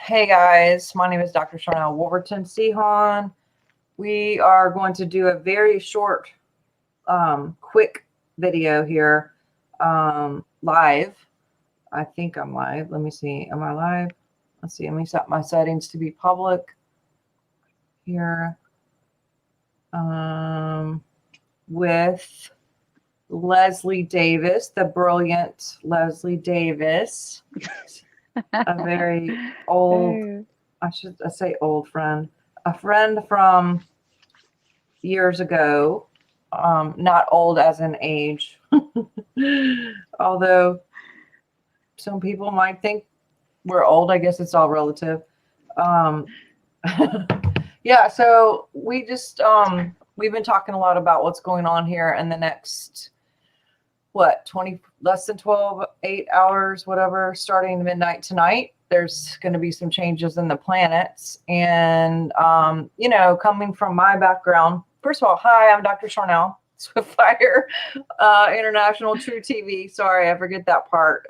Hey guys, my name is Dr. Sharnael Wolverton Sehon. We are going to do a very short, quick video here, live. I think I'm live. Let me see. Am I live? Let's see. Let me set my settings to be public here. With Leslie Davis, the brilliant Leslie Davis, a very old, I say old friend, a friend from years ago, not old as in age, although some people might think we're old. I guess it's all relative. Yeah, so we just we've been talking a lot about what's going on here in the next less than 8 hours, whatever, starting midnight tonight. There's going to be some changes in the planets. And, coming from my background, first of all, hi, I'm Dr. Sharnael, Swiftfire International True TV. Sorry, I forget that part.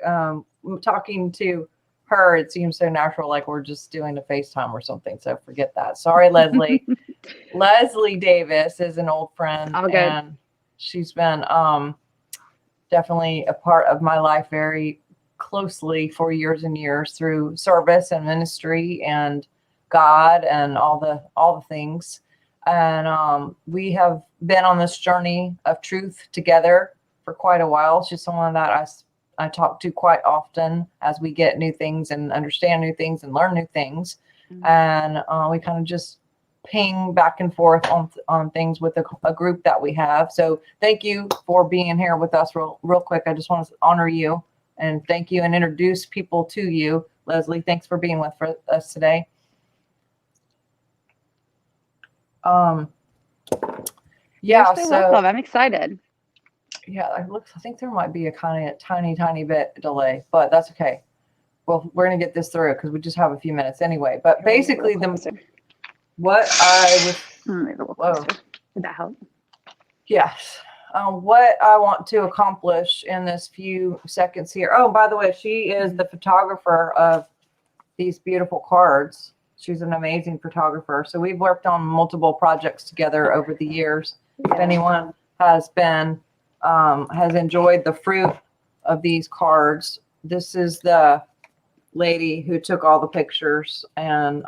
Talking to her, it seems so natural, like we're just doing a FaceTime or something. So forget that. Sorry, Leslie. Leslie Davis is an old friend. All good. And she's been definitely a part of my life very closely for years and years through service and ministry and God and all the things. And we have been on this journey of truth together for quite a while. She's someone that I talk to quite often as we get new things and understand new things and learn new things. Mm-hmm. And we kind of just ping back and forth on things with a group that we have. So thank you for being here with us real quick. I just want to honor you and thank you and introduce people to you. Leslie, thanks for being with us today. Yeah, so welcome. I'm excited. Yeah, I think there might be a kind of tiny bit delay, but that's okay. Well, we're going to get this through because we just have a few minutes anyway. But basically what I was, whoa, did that help? Yes. What I want to accomplish in this few seconds here. Oh, by the way, she is the photographer of these beautiful cards. She's an amazing photographer. So we've worked on multiple projects together over the years. If anyone has enjoyed the fruit of these cards, this is the lady who took all the pictures and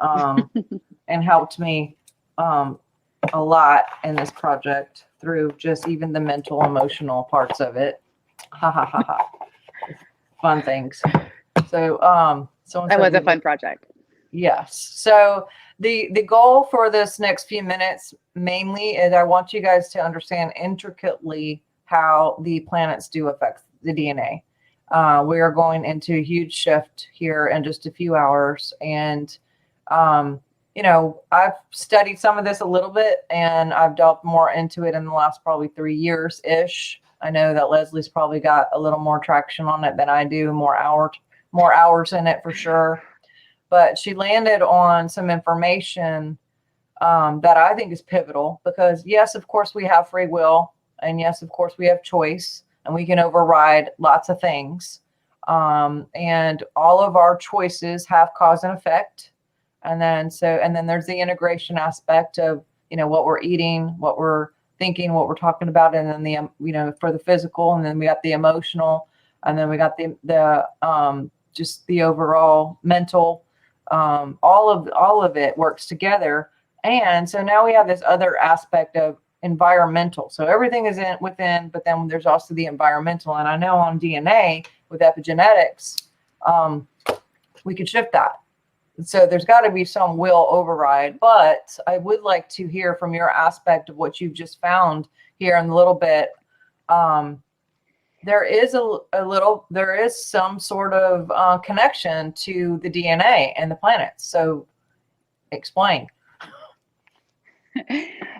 helped me a lot in this project through just even the mental, emotional parts of it. Ha ha ha ha. Fun things. So that was a fun project. Yes. So the goal for this next few minutes mainly is I want you guys to understand intricately how the planets do affect the DNA. We are going into a huge shift here in just a few hours. And I've studied some of this a little bit and I've delved more into it in the last probably 3 years-ish. I know that Leslie's probably got a little more traction on it than I do, more hours in it for sure. But she landed on some information that I think is pivotal because yes, of course we have free will. And yes, of course we have choice and we can override lots of things. And all of our choices have cause and effect. And then there's the integration aspect of, what we're eating, what we're thinking, what we're talking about. And then for the physical, and then we got the emotional, and then we got the just the overall mental, all of it works together. And so now we have this other aspect of environmental. So everything is within, but then there's also the environmental. And I know on DNA with epigenetics, we could shift that. So there's got to be some will override, but I would like to hear from your aspect of what you've just found here in a little bit. There is some sort of connection to the DNA and the planets. So explain.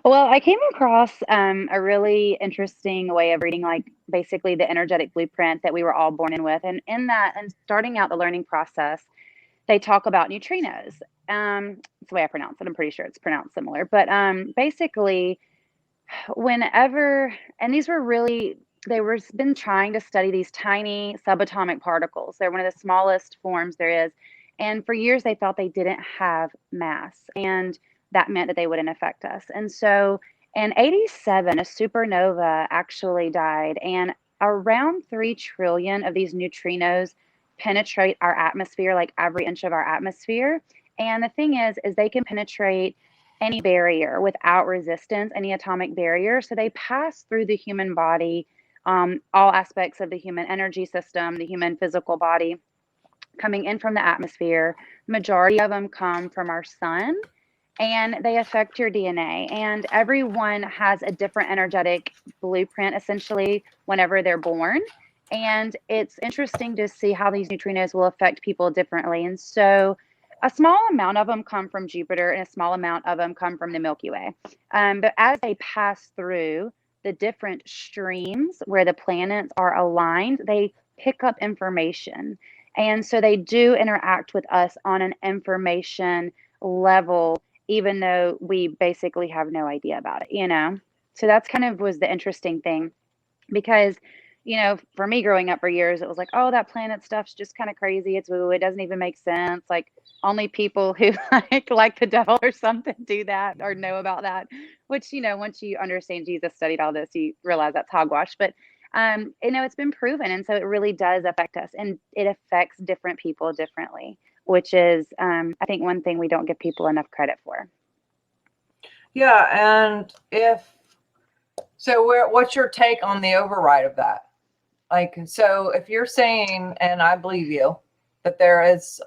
Well, I came across a really interesting way of reading, like basically the energetic blueprint that we were all born in with. And in that, and starting out the learning process, they talk about neutrinos. It's the way I pronounce it. I'm pretty sure it's pronounced similar. But basically, whenever, and these were really, been trying to study these tiny subatomic particles. They're one of the smallest forms there is. And for years, they thought they didn't have mass, and that meant that they wouldn't affect us. And so in 87, a supernova actually died, and around 3 trillion of these neutrinos penetrate our atmosphere, like every inch of our atmosphere. And the thing is they can penetrate any barrier without resistance, any atomic barrier. So they pass through the human body, all aspects of the human energy system, the human physical body, coming in from the atmosphere. Majority of them come from our sun, and they affect your DNA. And everyone has a different energetic blueprint essentially whenever they're born. And it's interesting to see how these neutrinos will affect people differently. And so a small amount of them come from Jupiter, and a small amount of them come from the Milky Way. But as they pass through the different streams where the planets are aligned, they pick up information. And so they do interact with us on an information level, even though we basically have no idea about it, you know? So that's kind of was the interesting thing, because, you know, for me growing up for years, it was like, oh, that planet stuff's just kind of crazy. It's woo. It doesn't even make sense. Like only people who like the devil or something do that or know about that, which, you know, once you understand Jesus studied all this, you realize that's hogwash. But you know, it's been proven. And so it really does affect us, and it affects different people differently, which is, I think, one thing we don't give people enough credit for. Yeah, and what's your take on the override of that? Like, so if you're saying, and I believe you, that there is,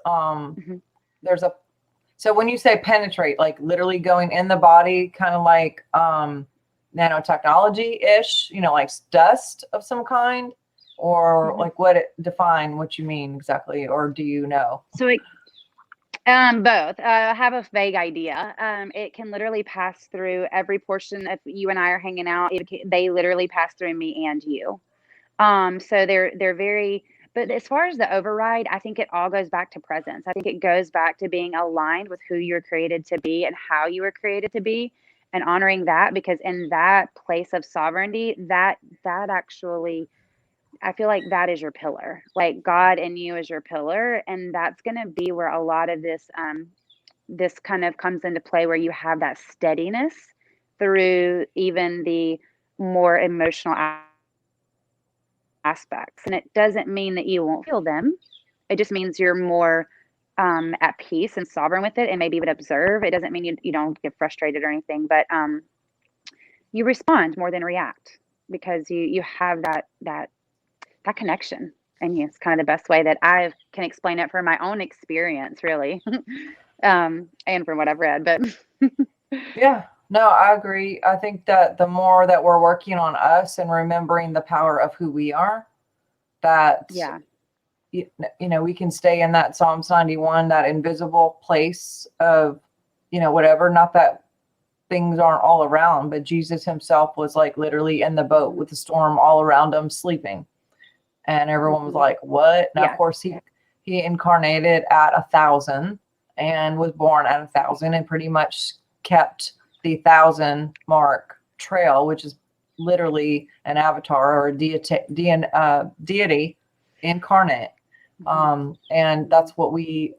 there's a, so when you say penetrate, like literally going in the body, kind of like nanotechnology-ish, you know, like dust of some kind, or like define what you mean exactly, or do you know? So it, both. I have a vague idea. It can literally pass through every portion. If you and I are hanging out, they literally pass through me and you. So they're very, but as far as the override, I think it all goes back to presence. I think it goes back to being aligned with who you're created to be and how you were created to be, and honoring that, because in that place of sovereignty, that actually, I feel like that is your pillar. Like God in you is your pillar, and that's going to be where a lot of this this kind of comes into play, where you have that steadiness through even the more emotional aspects. And it doesn't mean that you won't feel them. It just means you're more at peace and sovereign with it, and maybe even observe. It doesn't mean you don't get frustrated or anything, but you respond more than react, because you have that connection. And it's kind of the best way that I can explain it from my own experience, really, and from what I've read. But Yeah, no, I agree. I think that the more that we're working on us and remembering the power of who we are, that, yeah, you know, we can stay in that Psalms 91, that invisible place of, you know, whatever, not that things aren't all around, but Jesus himself was like literally in the boat with the storm all around him, sleeping. And everyone was like, what? Now, of course, he incarnated at 1,000 and was born at 1,000, and pretty much kept the 1,000 mark trail, which is literally an avatar or a deity incarnate. And that's what we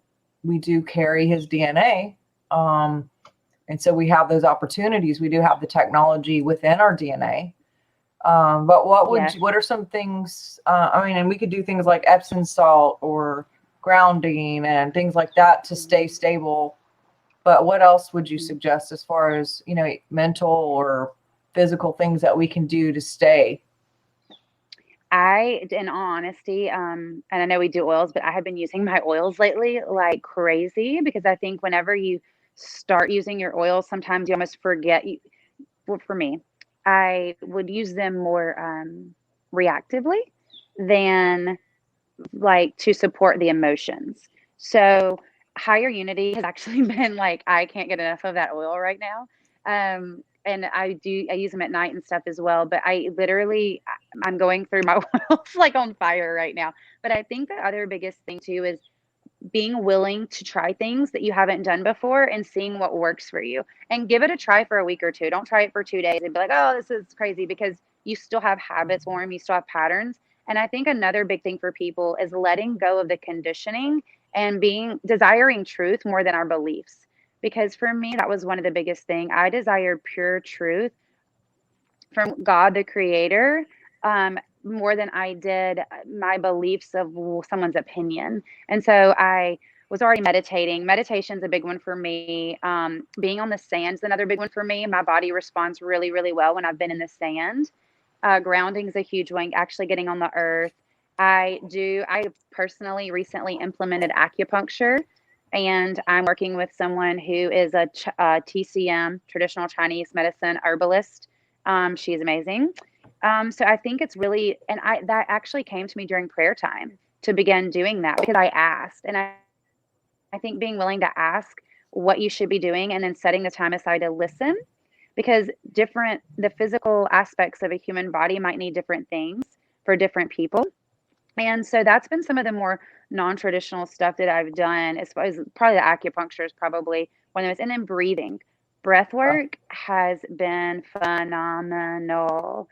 do, carry his DNA. And so we have those opportunities. We do have the technology within our DNA. But what are some things, I mean, and we could do things like Epsom salt or grounding and things like that to stay stable. But what else would you suggest as far as, you know, mental or physical things that we can do to stay? In all honesty, and I know we do oils, but I have been using my oils lately like crazy, because I think whenever you start using your oils, sometimes you almost forget. Well, for me, I would use them more reactively than like to support the emotions. So higher unity has actually been like, I can't get enough of that oil right now. And I use them at night and stuff as well. But I'm going through my oils like on fire right now. But I think the other biggest thing too is being willing to try things that you haven't done before and seeing what works for you, and give it a try for a week or two. Don't try it for 2 days and be like, oh, this is crazy, because you still have habits form, you still have patterns. And I think another big thing for people is letting go of the conditioning and desiring truth more than our beliefs. Because for me, that was one of the biggest thing. I desired pure truth from God, the creator, more than I did my beliefs of someone's opinion. And so I was already meditating. Meditation's a big one for me. Being on the sand's another big one for me. My body responds really, really well when I've been in the sand. Grounding is a huge one, actually getting on the earth. I personally recently implemented acupuncture, and I'm working with someone who is a TCM, traditional Chinese medicine herbalist. She's amazing. So I think it's really, and that actually came to me during prayer time to begin doing that because I asked. And I think being willing to ask what you should be doing and then setting the time aside to listen, because the physical aspects of a human body might need different things for different people. And so that's been some of the more non-traditional stuff that I've done, as far as probably the acupuncture is probably one of those. And then breathing. Breath work has been phenomenal.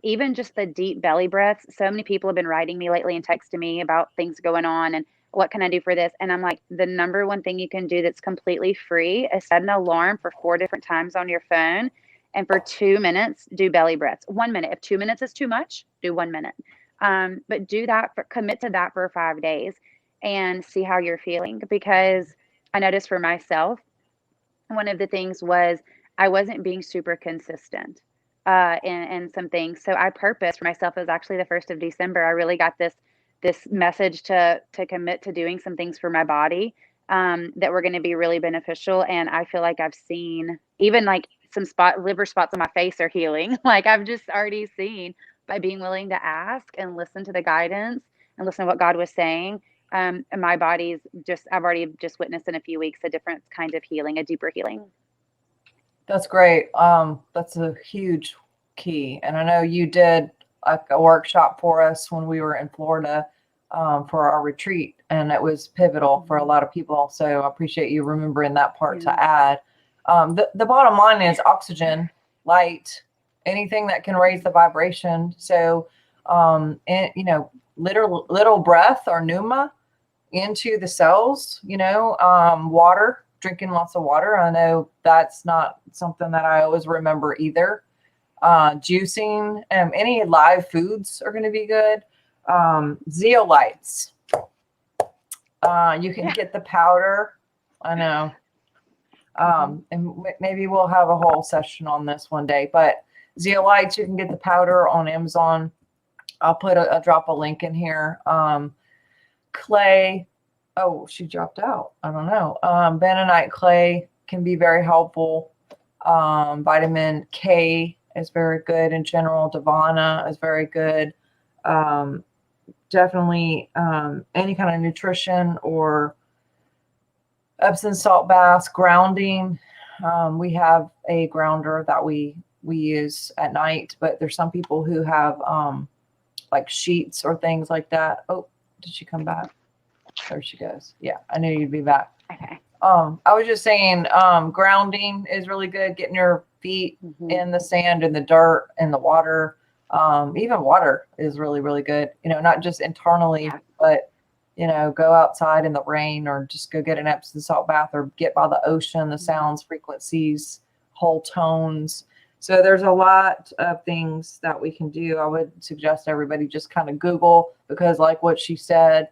Even just the deep belly breaths. So many people have been writing me lately and texting me about things going on and what can I do for this? And I'm like, the number one thing you can do that's completely free is set an alarm for 4 different times on your phone. And for 2 minutes, do belly breaths. 1 minute. If 2 minutes is too much, do 1 minute. But do that, commit to that for 5 days and see how you're feeling. Because I noticed for myself, one of the things was I wasn't being super consistent in some things. So I purposed for myself, it was actually the 1st of December. I really got this message to commit to doing some things for my body that were going to be really beneficial. And I feel like I've seen even like some liver spots on my face are healing. Like I've just already seen by being willing to ask and listen to the guidance and listen to what God was saying. And my body's I've already just witnessed in a few weeks a different kind of healing, a deeper healing. That's great. That's a huge key. And I know you did a workshop for us when we were in Florida for our retreat, and it was pivotal for a lot of people. So I appreciate you remembering that part to add. The bottom line is oxygen, light, anything that can raise the vibration. So, little breath or pneuma into the cells, water, drinking lots of water. I know that's not something that I always remember either. Juicing, any live foods are going to be good. Zeolites. You can get the powder. I know. And maybe we'll have a whole session on this one day, but zeolites, you can get the powder on Amazon. I'll drop a link in here. Clay. Oh, she dropped out. I don't know. Bentonite clay can be very helpful. Vitamin K is very good in general. Davana is very good. Definitely any kind of nutrition or Epsom salt baths, grounding. We have a grounder that we use at night, but there's some people who have like sheets or things like that. Oh, did she come back? There she goes. Yeah, I knew you'd be back. Okay. I was just saying, grounding is really good. Getting your feet in the sand, in the dirt, in the water. Even water is really, really good. Not just internally, but go outside in the rain, or just go get an Epsom salt bath, or get by the ocean, the sounds, frequencies, whole tones. So there's a lot of things that we can do. I would suggest everybody just kind of Google, because like what she said,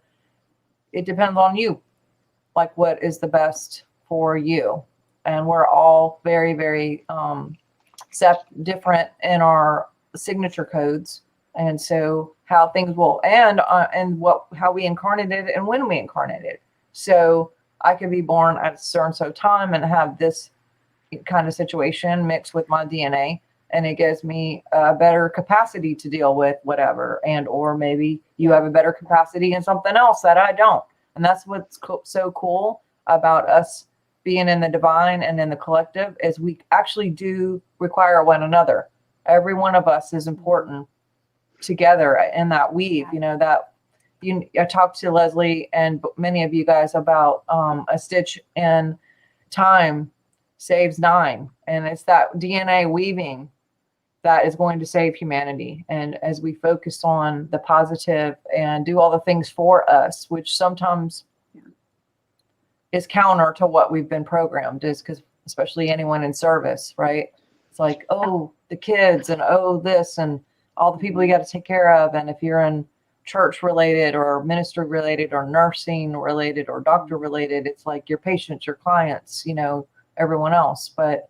it depends on you, like what is the best for you. And we're all very, very different in our signature codes. And so how things will end and how we incarnated and when we incarnated. So I could be born at a certain time and have this kind of situation mixed with my DNA, and it gives me a better capacity to deal with whatever, or maybe you have a better capacity in something else that I don't. And that's what's so cool about us being in the divine and in the collective, is we actually do require one another. Every one of us is important together in that weave. I talked to Leslie and many of you guys about a stitch in time saves 9, and it's that DNA weaving that is going to save humanity. And as we focus on the positive and do all the things for us, which sometimes is counter to what we've been programmed, is because especially anyone in service, right? It's like, oh, the kids and oh, this and all the people you got to take care of. And if you're in church related or ministry related or nursing related or doctor related, it's like your patients, your clients, everyone else. But,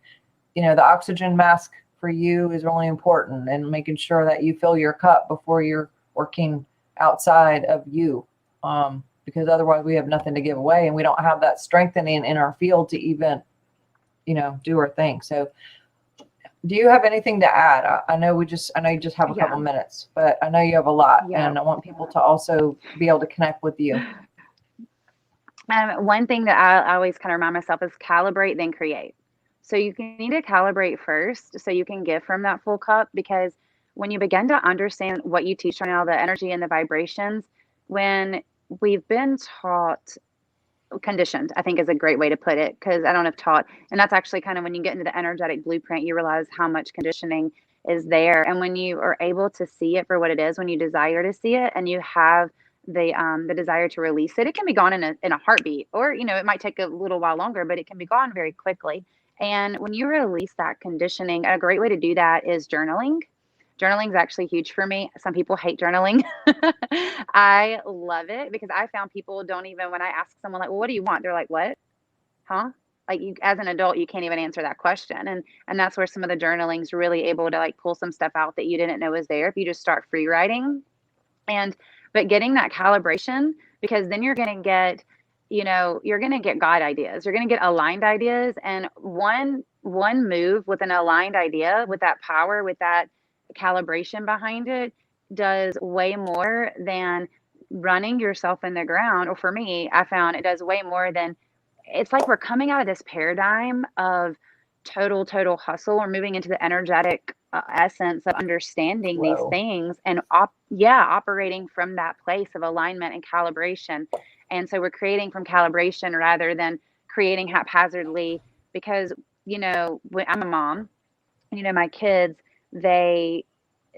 the oxygen mask for you is really important, and making sure that you fill your cup before you're working outside of you. Because otherwise we have nothing to give away, and we don't have that strengthening in our field to even, do our thing. So do you have anything to add? I know you just have a couple minutes, but I know you have a lot, and I want people to also be able to connect with you. One thing that I always kind of remind myself is calibrate, then create. So you need to calibrate first so you can give from that full cup, because when you begin to understand what you teach right now, the energy and the vibrations, when we've been taught, conditioned, I think is a great way to put it, because I don't have taught. And that's actually kind of when you get into the energetic blueprint, you realize how much conditioning is there. And when you are able to see it for what it is, when you desire to see it and you have the desire to release it, it can be gone in a heartbeat, or it might take a little while longer, but it can be gone very quickly. And when you release that conditioning, a great way to do that is journaling. Journaling is actually huge for me. Some people hate journaling. I love it, because I found people don't even, when I ask someone like, well, what do you want? They're like, what? Huh? Like, you, as an adult, you can't even answer that question. And that's where some of the journaling's really able to like pull some stuff out that you didn't know was there if you just start free writing. But getting that calibration, because then you're going to get, you're going to get God ideas. You're going to get aligned ideas. And one move with an aligned idea, with that power, with that calibration behind it, does way more than running yourself in the ground. Or for me, I found it does way more than, it's like we're coming out of this paradigm of total hustle. We're moving into the energetic essence of understanding these things and operating from that place of alignment and calibration. And so we're creating from calibration rather than creating haphazardly, because when I'm a mom, my kids, they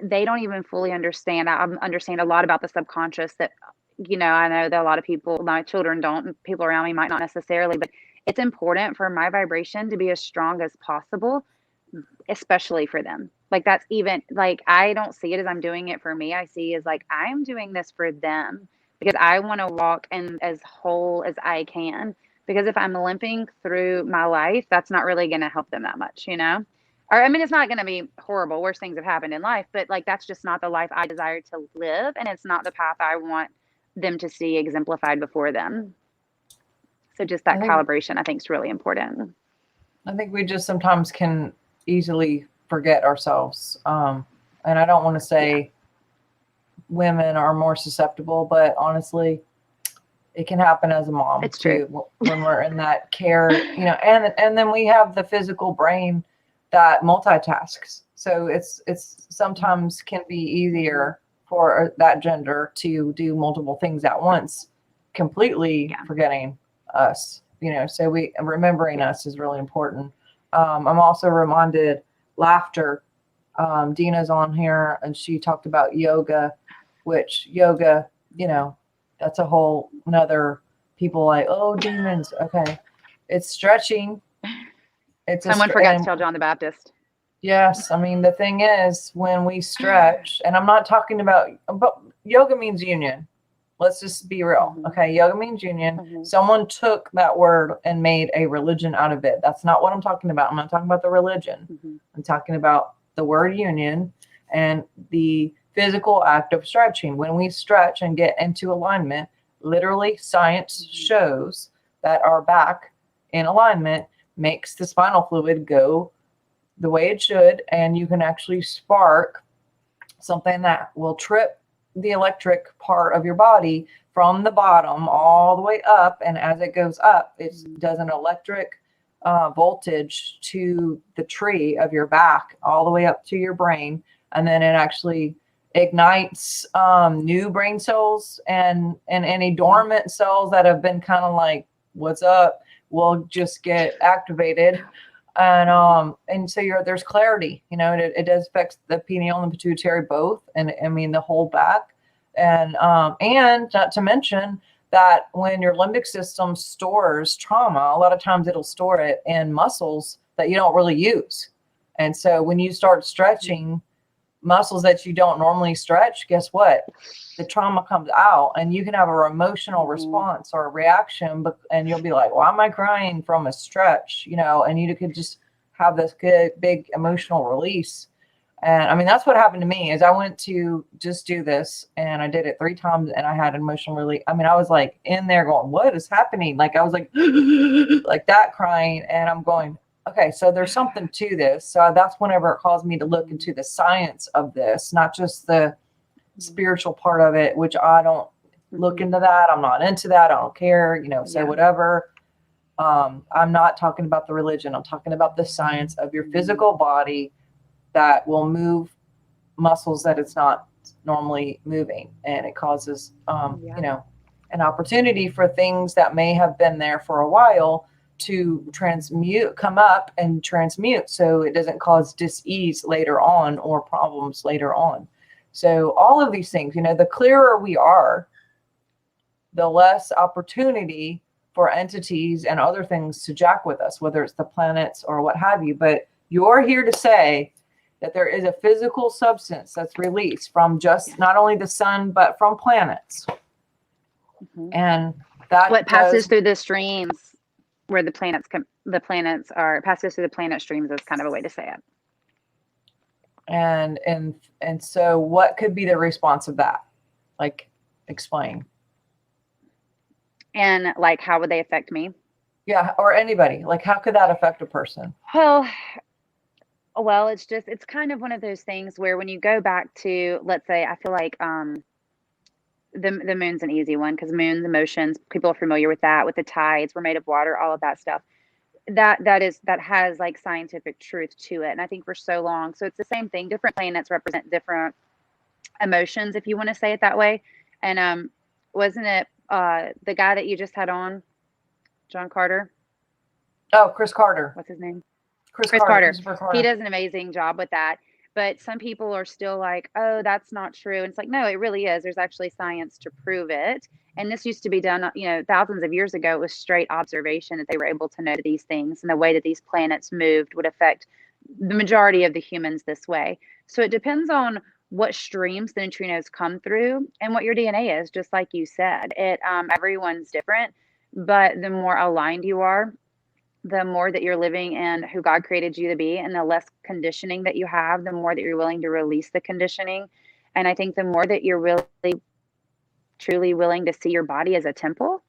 don't even fully understand. I understand a lot about the subconscious that, I know that a lot of people, my children don't, people around me might not necessarily, but it's important for my vibration to be as strong as possible, especially for them. Like, that's even like, I don't see it as I'm doing it for me. I see it as like, I'm doing this for them, because I want to walk in as whole as I can. Because if I'm limping through my life, that's not really going to help them that much, Or, I mean, it's not going to be horrible. Worse things have happened in life, but like, that's just not the life I desire to live. And it's not the path I want them to see exemplified before them. So just that calibration, I think, is really important. I think we just sometimes can easily forget ourselves. And I don't want to say women are more susceptible, but honestly, it can happen as a mom. It's too, true. when we're in that care, and then we have the physical brain that multitasks. So it's sometimes can be easier for that gender to do multiple things at once, completely forgetting us, so remembering us is really important. I'm also reminded laughter. Dina's on here and she talked about yoga, which yoga, that's a whole nother, people like, oh, demons. Okay. It's stretching. Someone forgot to tell John the Baptist. Yes. I mean, the thing is, when we stretch, and I'm not talking about, but yoga means union. Let's just be real. Okay. Yoga means union. Someone took that word and made a religion out of it. That's not what I'm talking about. I'm not talking about the religion. I'm talking about the word union and the physical act of stretching. When we stretch and get into alignment, literally science shows that our back in alignment makes the spinal fluid go the way it should, and you can actually spark something that will trip the electric part of your body from the bottom all the way up, and as it goes up, it does an electric voltage to the tree of your back all the way up to your brain, and then it actually ignites new brain cells, and any dormant cells that have been kind of like, what's up, will just get activated. And so there's clarity, it does affect the pineal and the pituitary both. And I mean, the whole back, and not to mention that when your limbic system stores trauma, a lot of times it'll store it in muscles that you don't really use. And so when you start stretching muscles that you don't normally stretch, guess what? The trauma comes out, and you can have an emotional response or a reaction, and you'll be like, why am I crying from a stretch? And you could just have this good, big emotional release. And I mean, that's what happened to me is I went to just do this, and I did it 3 times, and I had emotional relief. I mean, I was like in there going, what is happening? Like I was like, like that crying, and I'm going, okay, so there's something to this. So that's whenever it caused me to look into the science of this, not just the spiritual part of it, which I don't look into that. I'm not into that. I don't care, say whatever. I'm not talking about the religion. I'm talking about the science of your physical body that will move muscles that it's not normally moving. And it causes, an opportunity for things that may have been there for a while to come up and transmute, so it doesn't cause dis-ease later on or problems later on. So all of these things, the clearer we are, the less opportunity for entities and other things to jack with us, whether it's the planets or what have you. But you're here to say that there is a physical substance that's released from just not only the sun, but from planets. And that what passes through the streams where the planets passes through the planet streams is kind of a way to say it. And so what could be the response of that? Like, explain. And like, how would they affect me? Yeah. Or anybody. Like, how could that affect a person? Well, it's kind of one of those things where when you go back to, let's say, I feel like the moon's an easy one, because moon's emotions, people are familiar with that, with the tides, we're made of water, all of that stuff. That has like scientific truth to it. And I think for so long, so it's the same thing. Different planets represent different emotions, if you want to say it that way. And wasn't it the guy that you just had on, John Carter? Oh, Chris Carter. What's his name? Chris Carter. He does an amazing job with that. But some people are still like, oh, that's not true. And it's like, no, it really is. There's actually science to prove it. And this used to be done, thousands of years ago. It was straight observation that they were able to know these things, and the way that these planets moved would affect the majority of the humans this way. So it depends on what streams the neutrinos come through and what your DNA is, just like you said. Everyone's different, but the more aligned you are, the more that you're living in who God created you to be, and the less conditioning that you have, the more that you're willing to release the conditioning. And I think the more that you're really, truly willing to see your body as a temple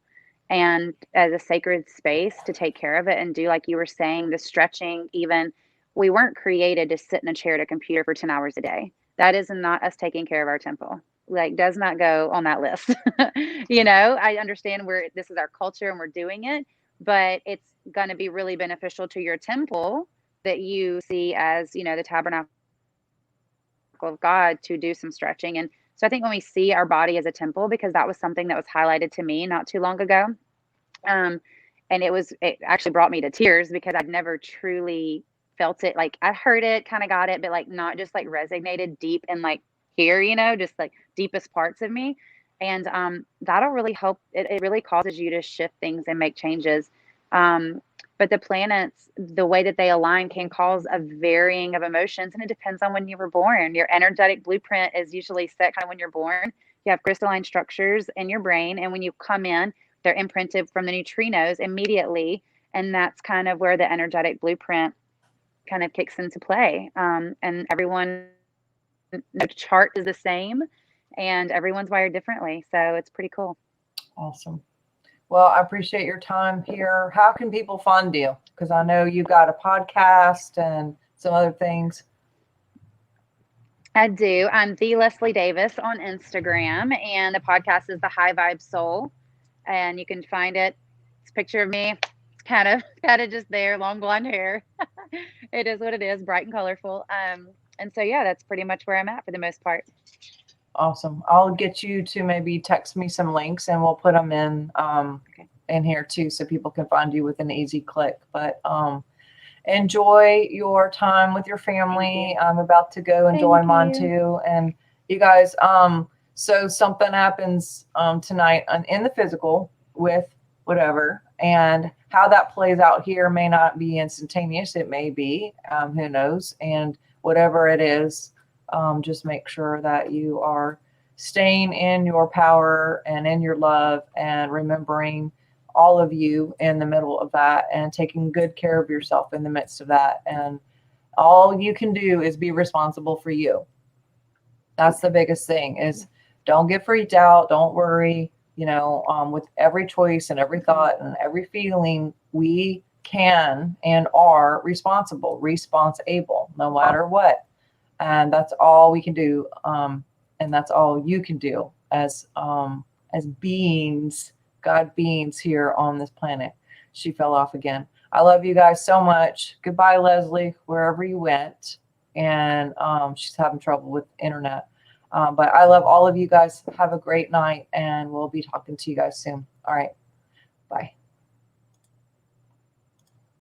and as a sacred space to take care of it and do, like you were saying, the stretching, even, we weren't created to sit in a chair at a computer for 10 hours a day. That is not us taking care of our temple. Like, does not go on that list. I understand this is our culture and we're doing it, but it's going to be really beneficial to your temple that you see as, the tabernacle of God, to do some stretching. And so I think when we see our body as a temple, because that was something that was highlighted to me not too long ago. And it actually brought me to tears, because I'd never truly felt it. Like, I heard it, kind of got it, but like not just like resonated deep and like here, just like deepest parts of me. And that'll really help. It really causes you to shift things and make changes. But the planets, the way that they align can cause a varying of emotions, and it depends on when you were born. Your energetic blueprint is usually set kind of when you're born. You have crystalline structures in your brain, and when you come in, they're imprinted from the neutrinos immediately, and that's kind of where the energetic blueprint kind of kicks into play. And everyone, no chart is the same, and everyone's wired differently, so it's pretty cool. Awesome. Well, I appreciate your time here. How can people find you? Because I know you got a podcast and some other things. I do. I'm the Leslie Davis on Instagram, and the podcast is the High Vibe Soul, and you can find it. It's a picture of me. It's kind of just there, long blonde hair. It is what it is, bright and colorful. And so yeah, that's pretty much where I'm at for the most part. Awesome. I'll get you to maybe text me some links, and we'll put them in in here too, so people can find you with an easy click. But enjoy your time with your family. I'm about to go enjoy mine too. And you guys, So something happens tonight in the physical with whatever, and how that plays out here may not be instantaneous. It may be, who knows? And whatever it is, just make sure that you are staying in your power and in your love, and remembering all of you in the middle of that, and taking good care of yourself in the midst of that. And all you can do is be responsible for you. That's the biggest thing, is don't get freaked out. Don't worry. With every choice and every thought and every feeling, we can and are responsible, no matter what. And that's all we can do. And that's all you can do as beings, God beings here on this planet. She fell off again. I love you guys so much. Goodbye, Leslie, wherever you went. And she's having trouble with internet. But I love all of you guys. Have a great night, and we'll be talking to you guys soon. All right. Bye.